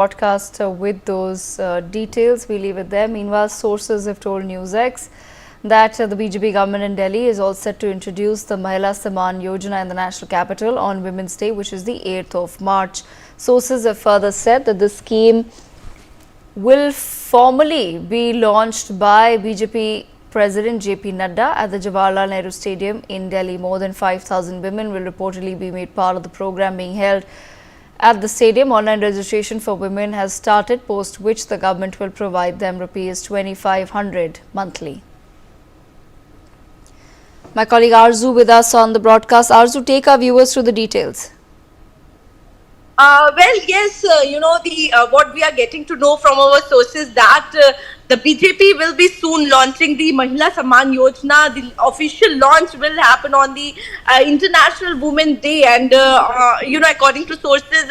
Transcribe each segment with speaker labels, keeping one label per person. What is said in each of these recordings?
Speaker 1: broadcast with those details. We leave it there. Meanwhile, sources have told NewsX that the BJP government in Delhi is all set to introduce the Mahila Samman Yojana in the national capital on Women's Day, which is the 8th of March. Sources have further said that the scheme will formally be launched by BJP President JP Nadda at the Jawaharlal Nehru Stadium in Delhi. More than 5,000 women will reportedly be made part of the program being held at the stadium. Online registration for women has started, post which the government will provide them Rs 2,500 monthly. My colleague Arzu with us on the broadcast. Arzu, take our viewers through the details.
Speaker 2: Yes, what we are getting to know from our sources that the BJP will be soon launching the Mahila Samman Yojana. The official launch will happen on the International Women's Day, and according to sources,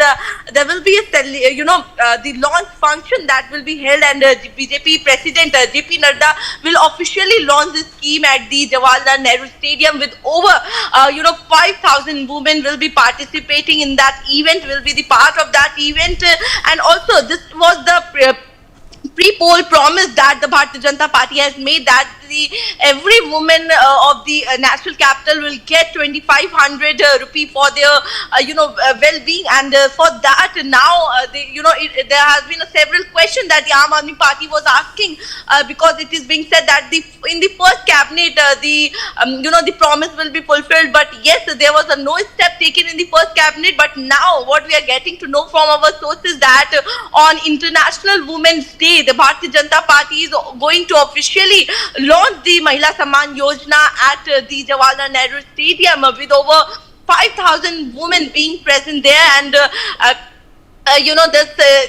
Speaker 2: there will be the launch function that will be held, and the BJP President JP Nadda will officially launch this scheme at the Jawaharlal Nehru Stadium with over 5,000 women will be participating in that event. Will be the part of that event, and also this was the pre-poll promise that the Bharatiya Janata Party has made, that every woman of the national capital will get 2,500 rupee for their well-being, and for that now there has been several questions that the Aam Aadmi Party was asking, because it is being said that in the first cabinet the promise will be fulfilled, but yes, there was no step taken in the first cabinet. But now what we are getting to know from our sources that on International Women's Day, the Bharatiya Janata Party is going to officially launch the Mahila Samman Yojana at the Jawaharlal Nehru Stadium with over 5,000 women being present there, and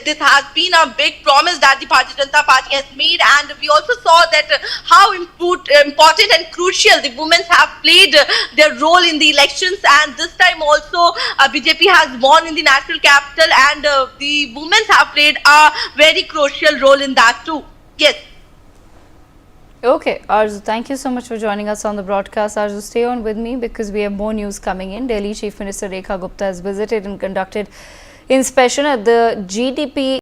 Speaker 2: this has been a big promise that the Bharatiya Janata Party has made, and we also saw that how important and crucial the women have played their role in the elections, and this time also BJP has won in the national capital, and the women have played a very crucial role in that too. Yes.
Speaker 1: Okay, Arzu, thank you so much for joining us on the broadcast. Arzu, stay on with me because we have more news coming in. Delhi Chief Minister Rekha Gupta has visited and conducted inspection at the GDP